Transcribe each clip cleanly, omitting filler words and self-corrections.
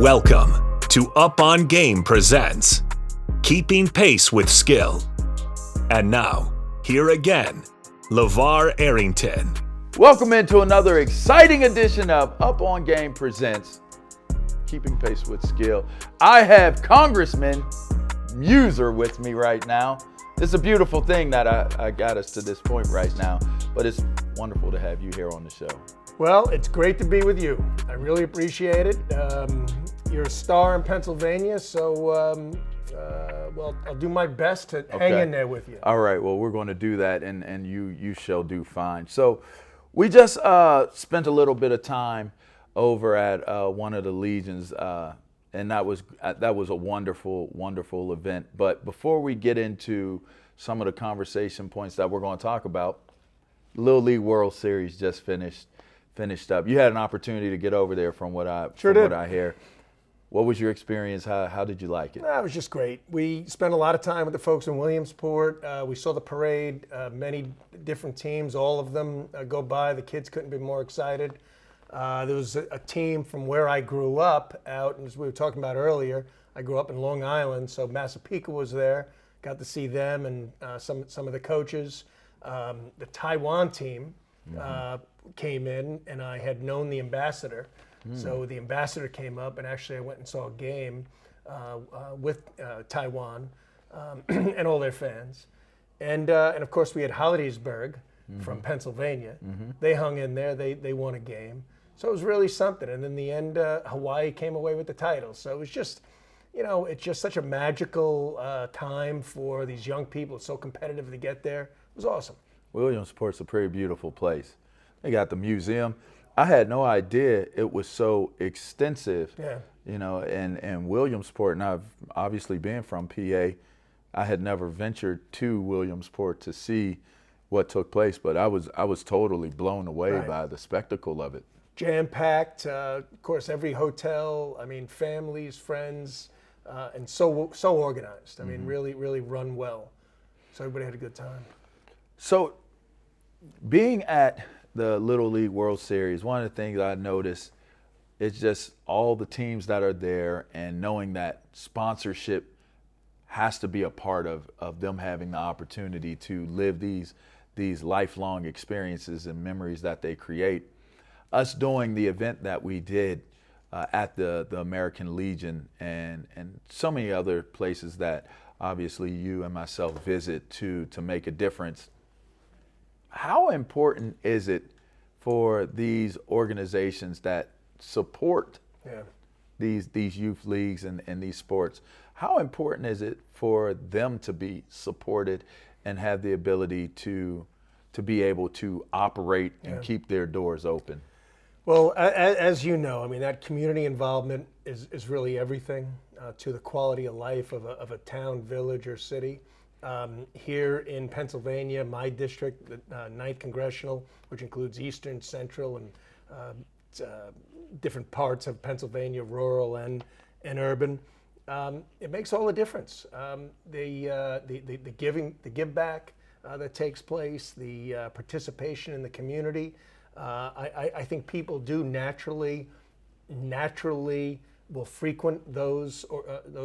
Welcome to Up on Game presents Keeping Pace with Skill. And now, here again, LaVar Arrington. Welcome into another exciting edition of Up on Game presents Keeping Pace with Skill. I have Congressman Meuser with me right now. It's a beautiful thing that I got us to this point right now, but it's wonderful to have you here on the show. Well, it's great to be with you. I really appreciate it. You're a star in Pennsylvania, so I'll do my best to hang in there with you. All right, well, we're going to do that, and you shall do fine. So we just spent a little bit of time over at one of the Legions, and that was a wonderful, wonderful event. But before we get into some of the conversation points that we're going to talk about, Little League World Series just finished up. You had an opportunity to get over there from what I hear. What was your experience? How did you like it? It was just great. We spent a lot of time with the folks in Williamsport. We saw the parade, many different teams, all of them go by. The kids couldn't be more excited. There was a team from where I grew up out, and as we were talking about earlier, I grew up in Long Island, so Massapequa was there. Got to see them and some of the coaches. The Taiwan team came in, and I had known the ambassador. So the ambassador came up, and actually I went and saw a game with Taiwan and all their fans. And of course we had Hollidaysburg from Pennsylvania. They hung in there. They won a game. So it was really something. And in the end, Hawaii came away with the title. So it was just, it's just such a magical time for these young people. It's so competitive to get there. It was awesome. Williamsport's a pretty beautiful place. They got the museum. I had no idea it was so extensive. Yeah. And Williamsport, and I've obviously been from PA, I had never ventured to Williamsport to see what took place, but I was totally blown away by the spectacle of it. Jam-packed, of course, every hotel, families, friends, and so organized. Really, really run well. So everybody had a good time. So being at the Little League World Series, one of the things I noticed is just all the teams that are there, and knowing that sponsorship has to be a part of them having the opportunity to live these lifelong experiences and memories that they create. Us doing the event that we did at the American Legion and so many other places that obviously you and myself visit to make a difference. How important is it for these organizations that support these youth leagues and these sports? How important is it for them to be supported and have the ability to be able to operate and keep their doors open? Well, as you know, that community involvement is really everything to the quality of life of a town, village, or city. Here in Pennsylvania, my district, the 9th Congressional, which includes Eastern, Central, and different parts of Pennsylvania, rural and urban, it makes all the difference. The give back that takes place, the participation in the community. I think people do naturally will frequent those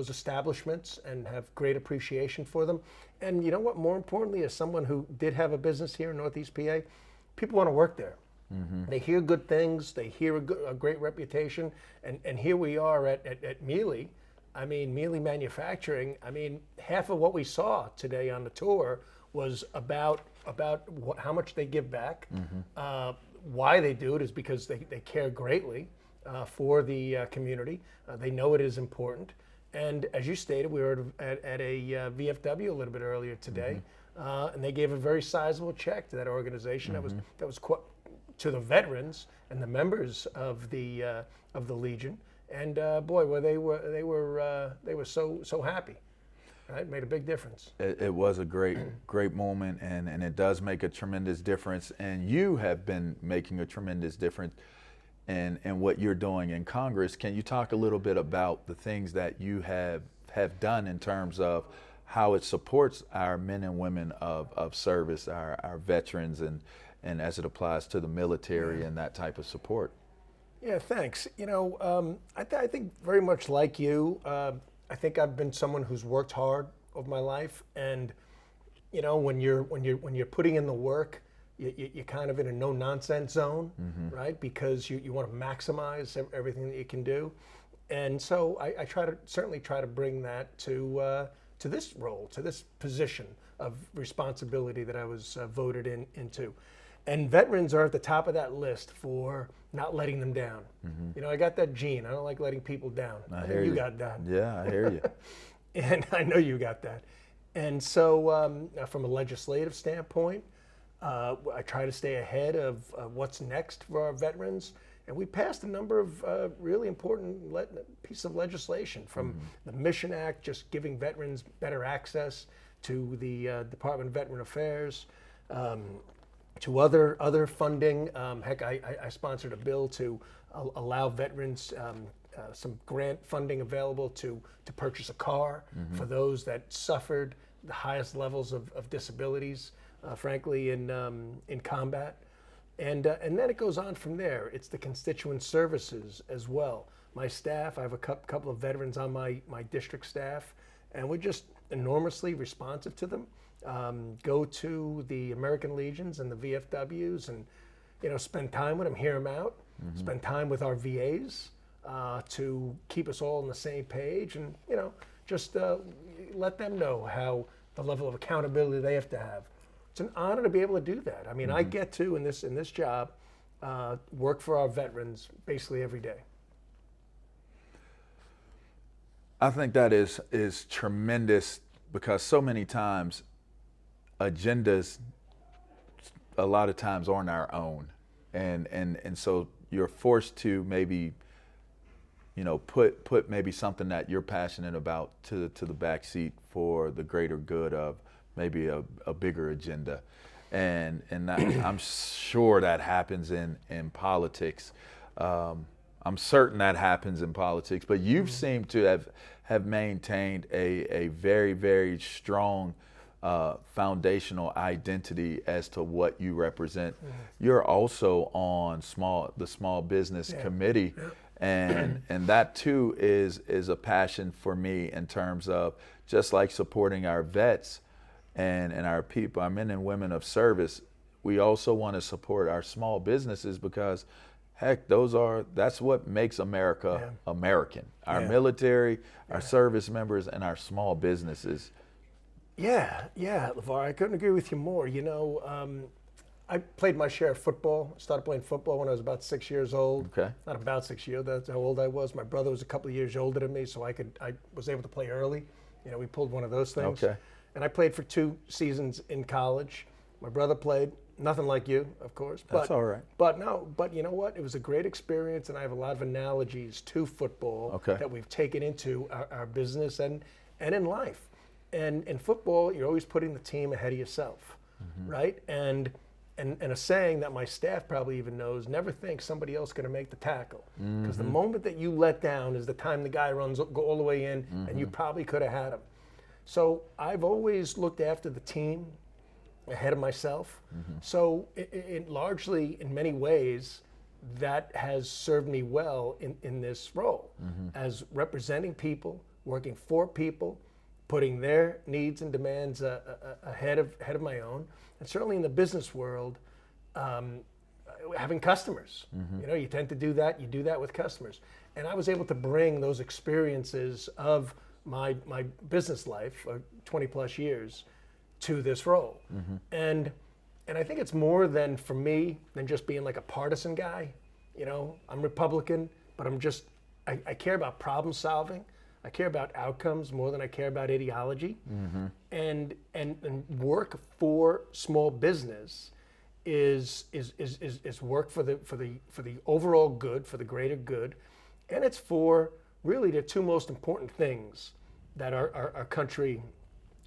establishments and have great appreciation for them. And you know what? More importantly, as someone who did have a business here in Northeast PA, people want to work there. They hear good things. They hear a great reputation. And here we are at Mealy. Mealy Manufacturing. Half of what we saw today on the tour was about how much they give back. Why they do it is because they care greatly for the community. They know it is important. And as you stated, we were at a VFW a little bit earlier today, and they gave a very sizable check to that organization. That was to the veterans and the members of the Legion. And boy, well, they were so happy. Right? Made a big difference. It was a great moment, and it does make a tremendous difference. And you have been making a tremendous difference in what you're doing in Congress. Can you talk a little bit about the things that you have done in terms of how it supports our men and women of service, our veterans, and as it applies to the military and that type of support? Yeah, thanks. I think very much like you. I think I've been someone who's worked hard over my life, and when you're putting in the work, you're kind of in a no nonsense zone, right? Because you want to maximize everything that you can do, and so I certainly try to bring that to this role, to this position of responsibility that I was voted into. And veterans are at the top of that list for not letting them down. I got that gene. I don't like letting people down. I hear you got that. Yeah, I hear you. And I know you got that. And so from a legislative standpoint, I try to stay ahead of what's next for our veterans. And we passed a number of really important pieces of legislation, from the Mission Act, just giving veterans better access to the Department of Veteran Affairs, to other funding. Heck, I sponsored a bill to allow veterans some grant funding available to purchase a car for those that suffered the highest levels of disabilities, frankly, in combat. And then it goes on from there. It's the constituent services as well. My staff, I have a couple of veterans on my district staff, and we're just enormously responsive to them. Go to the American Legions and the VFWs and spend time with them, hear them out, spend time with our VAs to keep us all on the same page, and just let them know how the level of accountability they have to have. It's an honor to be able to do that. I mean, I get to in this job work for our veterans basically every day. I think that is tremendous, because so many times agendas a lot of times aren't our own, and so you're forced to maybe put maybe something that you're passionate about to the back seat for the greater good of maybe a bigger agenda, and I'm sure that happens in politics. I'm certain that happens in politics, but you've seemed to have maintained a very, very strong foundational identity as to what you represent. You're also on the small business committee, and that too is a passion for me, in terms of just like supporting our vets and our people, our men and women of service. We also want to support our small businesses, because heck, that's what makes America American. Our military, our service members, and our small businesses. Yeah, LaVar, I couldn't agree with you more. I played my share of football. Started playing football when I was about 6 years old. Okay. Not about 6 years, that's how old I was. My brother was a couple of years older than me, so I was able to play early. We pulled one of those things. Okay. And I played for 2 seasons in college. My brother played. Nothing like you, of course. That's all right. But you know what? It was a great experience, and I have a lot of analogies to football that we've taken into our business and in life. And in football, you're always putting the team ahead of yourself, right? And a saying that my staff probably even knows: never think somebody else is going to make the tackle, because the moment that you let down is the time the guy go all the way in, and you probably could have had him. So I've always looked after the team ahead of myself. So it largely, in many ways, that has served me well in this role, as representing people, working for people, putting their needs and demands ahead of my own, and certainly in the business world, having customers. You tend to do that. You do that with customers, and I was able to bring those experiences of my business life, 20 plus years, to this role. And I think it's more than, for me, than just being like a partisan guy. I'm Republican, but I care about problem solving. I care about outcomes more than I care about ideology. And work for small business is work for the overall good, for the greater good, and it's for really the 2 most important things that our country.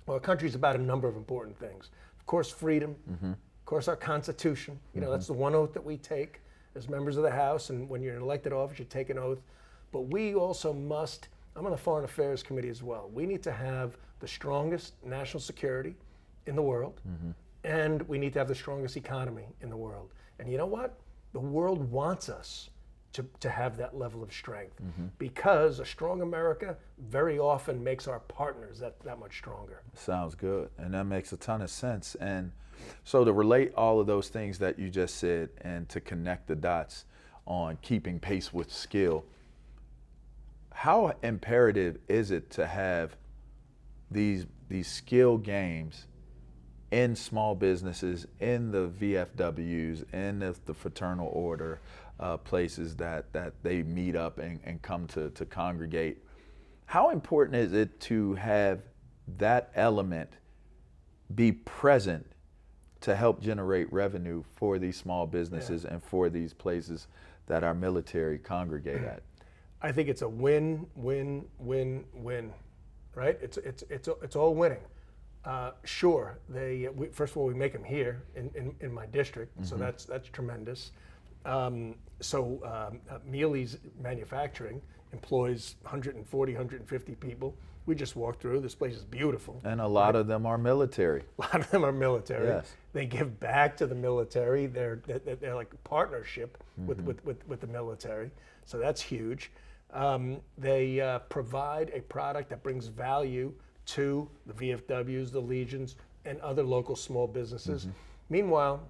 Well, our country's about a number of important things. Of course, freedom. Of course, our Constitution. That's the one oath that we take as members of the House, and when you're in elected office, you take an oath. But we also must, I'm on the Foreign Affairs Committee as well, we need to have the strongest national security in the world, and we need to have the strongest economy in the world. And you know what? The world wants us to have that level of strength, because a strong America very often makes our partners that much stronger. Sounds good, and that makes a ton of sense. And so to relate all of those things that you just said and to connect the dots on keeping pace with skill, how imperative is it to have these skill games in small businesses, in the VFWs, in the fraternal order places that they meet up and come to congregate? How important is it to have that element be present to help generate revenue for these small businesses and for these places that our military congregate at? I think it's a win, win, win, win, right? It's all winning. Sure, first of all, we make them here in my district, so that's tremendous. Mealy's Manufacturing employs 140, 150 people. We just walked through. This place is beautiful. And a lot of them are military. A lot of them are military. Yes. They give back to the military. They're like a partnership with the military. So that's huge. They provide a product that brings value to the VFWs, the Legions, and other local small businesses. Meanwhile,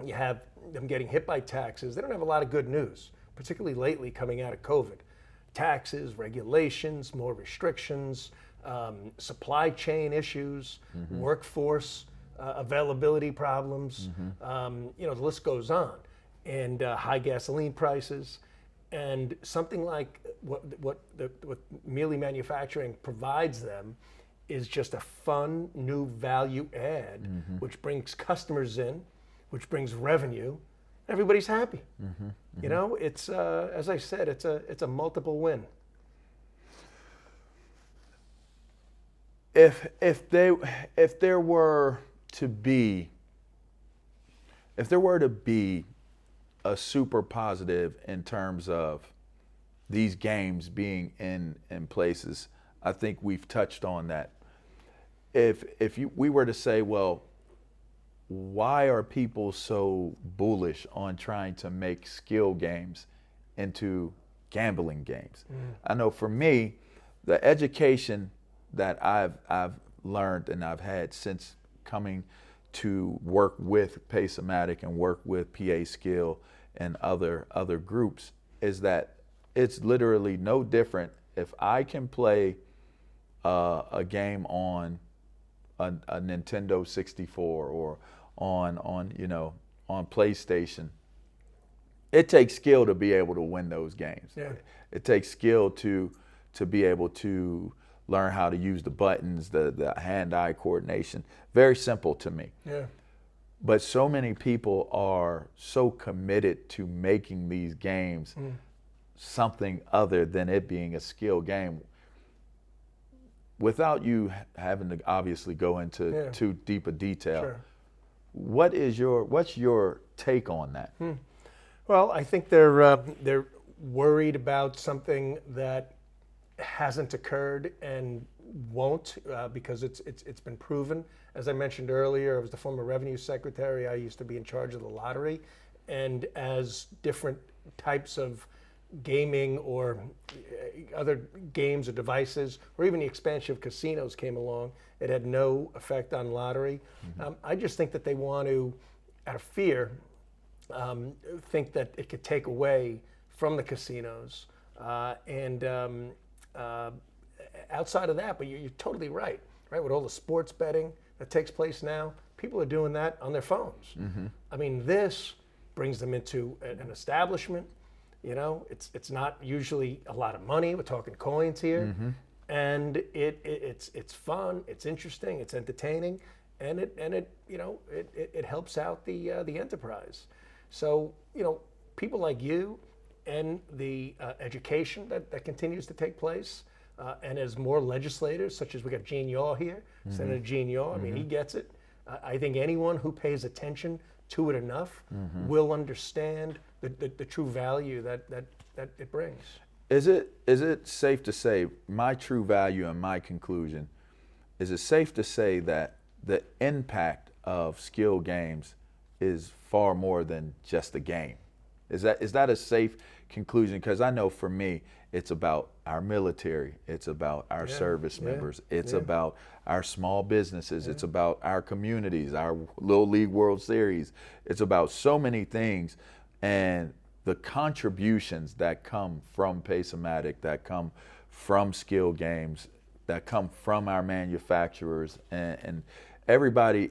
you have them getting hit by taxes. They don't have a lot of good news, particularly lately coming out of COVID. Taxes, regulations, more restrictions, supply chain issues, workforce availability problems. The list goes on. And high gasoline prices. And something like what Mealy Manufacturing provides them is just a fun new value add, which brings customers in, which brings revenue. Everybody's happy. You know, it's as I said, it's a multiple win. If there were to be a super positive in terms of these games being in places, I think we've touched on that. If we were to say, well, why are people so bullish on trying to make skill games into gambling games? I know for me, the education that I've learned and I've had since coming to work with Pace-O-Matic and work with PA Skill and other groups is that it's literally no different if I can play a game on a Nintendo 64 or on PlayStation. It takes skill to be able to win those games. Yeah. It takes skill to be able to learn how to use the buttons, the hand-eye coordination. Very simple to me. Yeah. But so many people are so committed to making these games something other than it being a skill game. Without you having to obviously go into too deep a detail, Sure. what's your take on that? Well, I think they're worried about something that hasn't occurred and won't because it's been proven. As I mentioned earlier, I was the former revenue secretary. I used to be in charge of the lottery, and as different types of gaming or other games or devices, or even the expansion of casinos came along, it had no effect on lottery. I just think that they want to, out of fear, think that it could take away from the casinos. Outside of that, but you're totally right? With all the sports betting that takes place now, people are doing that on their phones. I mean, this brings them into an establishment. You know, it's not usually a lot of money. We're talking coins here, and it's fun. It's interesting. It's entertaining, and it helps out the enterprise. So people like you and the education that continues to take place, and as more legislators, such as we got Gene Yaw here, Senator Gene Yaw. I mean, he gets it. I think anyone who pays attention to it enough will understand the true value that it brings. Is it safe to say, my true value and my conclusion, is it safe to say that the impact of skill games is far more than just a game? Is that a safe conclusion? Because I know for me, it's about our military, it's about our service members, it's about our small businesses, it's about our communities, our Little League World Series. It's about so many things, and the contributions that come from Pace-O-Matic, that come from skill games, that come from our manufacturers, and everybody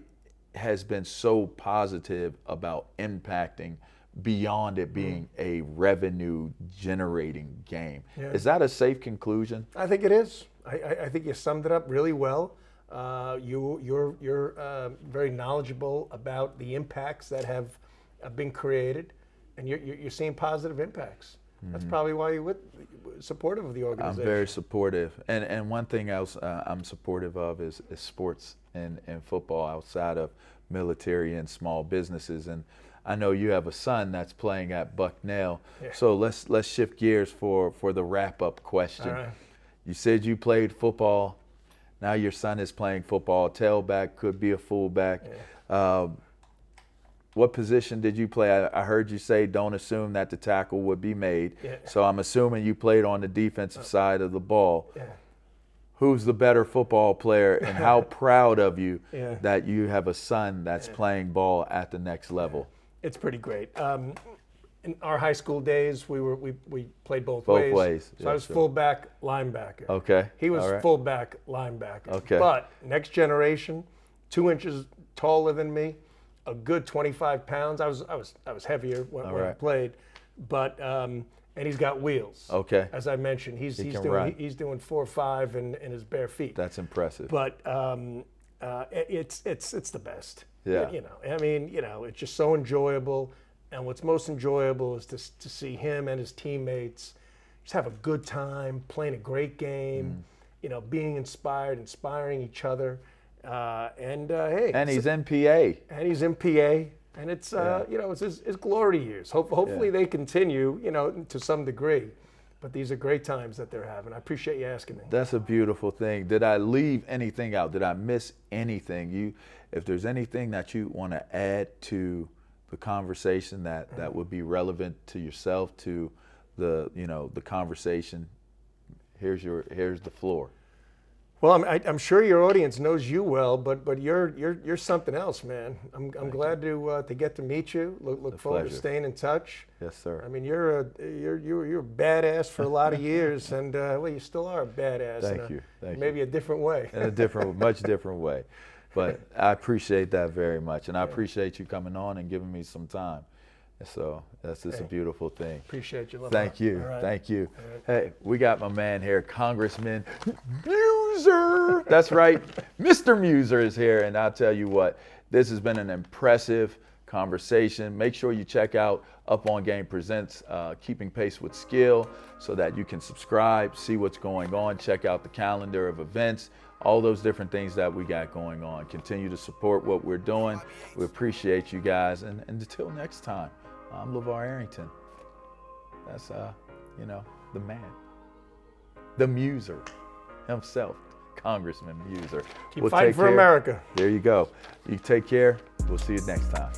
has been so positive about impacting beyond it being a revenue generating game. Yeah. Is that a safe conclusion? I think it is. I think you summed it up really well. You're very knowledgeable about the impacts that have been created, and you're seeing positive impacts. That's probably why you're supportive of the organization. I'm very supportive. And one thing else I'm supportive of is sports and football outside of military and small businesses. And I know you have a son that's playing at Bucknell. Yeah. So let's shift gears for the wrap-up question. All right. You said you played football. Now your son is playing football. Tailback, could be a fullback. Yeah. What position did you play? I heard you say don't assume that the tackle would be made. Yeah. So I'm assuming you played on the defensive side of the ball. Yeah. Who's the better football player, and how proud of you that you have a son that's playing ball at the next level? It's pretty great. In our high school days, we played both ways. So I was fullback, linebacker. Okay. He was fullback, linebacker. Okay. But next generation, 2 inches taller than me, a good 25 pounds. I was heavier when I played, but and he's got wheels. Okay. As I mentioned, he's doing 4.5 in his bare feet. That's impressive. But it's the best. Yeah. I mean, it's just so enjoyable. And what's most enjoyable is to see him and his teammates just have a good time, playing a great game, being inspired, inspiring each other. Hey. And he's MPA. And he's MPA. And it's, it's his glory years. Hopefully they continue, to some degree. But these are great times that they're having. I appreciate you asking me. That's a beautiful thing. Did I leave anything out? Did I miss anything? If there's anything that you want to add to the conversation that would be relevant to yourself, to the conversation, here's the floor. Well, I'm sure your audience knows you well, but you're something else, man. I'm glad to get to meet you. Look forward to staying in touch. Yes, sir. I mean, you're a badass for a lot of years, and you still are a badass. Thank you. Maybe a different way. In a much different way, but I appreciate that very much, and I appreciate you coming on and giving me some time. So that's just a beautiful thing. Appreciate you. Thank you. Right. Thank you. Right. Hey, we got my man here, Congressman Meuser. That's right. Mr. Meuser is here. And I'll tell you what, this has been an impressive conversation. Make sure you check out Up On Game Presents Keeping Pace with Skill so that you can subscribe, see what's going on, check out the calendar of events, all those different things that we got going on. Continue to support what we're doing. We appreciate you guys. And until next time, I'm LaVar Arrington. That's, the man, the Meuser himself, Congressman Meuser. Keep fighting for America. There you go. You take care. We'll see you next time.